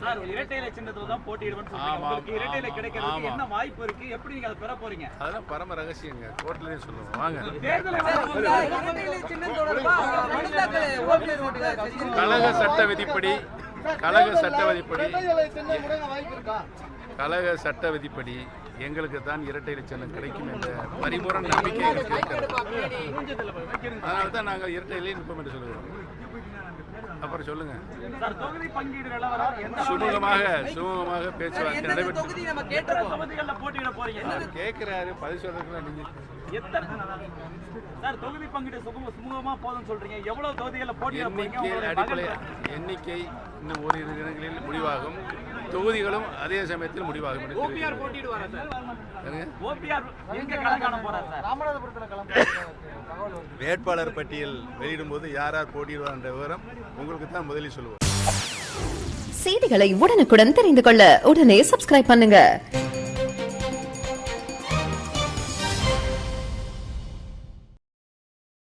Sir இரட்டை இலை சின்னத்துல தான் போட்டியிடுவேன்னு சொல்றீங்க. உங்களுக்கு இரட்டை இலை கிடைக்கிறதுக்கு என்ன வாய்ப்பு இருக்கு? எப்படி நீங்க அதை பெற போறீங்க? அதெல்லாம் பரம ரகசியங்க. கோர்ட்லயே சொல்லுவோம். வாங்க. கழக சட்ட விதிப்படி எங்களுக்கு தான் இரட்டை இலை சின்னம் கிடைக்கும் என்ற பரிபூரண நம்பிக்கை எங்களுக்கு இருக்கிறது. அதனால தான் நாங்கள் இரட்டை இலையை நிற்போம் என்று சொல்லுகிறோம். அப்புறம் சொல்லுங்க. சுமூகமாக பேச்சுவார்த்தை நடைபெற்று கேட்கிறாரு. பதில் சொல்றதுக்குள்ள நீங்க தொகுதி பங்கீடு சுமூகமா போதும் சொல்றீங்க. எவ்வளவு தொகுதிகள்ல எண்ணிக்கை இன்னும் ஓரிரு தினங்களில் முடிவாகும். தொகுதிகளும் அதே சமயத்தில் முடிவாகும். வேட்பாளர் பட்டியல் வெளியிடும் போது யார் யார் போட்டியிடுவார் என்ற விவரம் உங்களுக்கு தான் முதலில் சொல்லுவோம். செய்திகளை உடனுக்குடன் தெரிந்து கொள்ள உடனே சப்ஸ்கிரைப் பண்ணுங்க.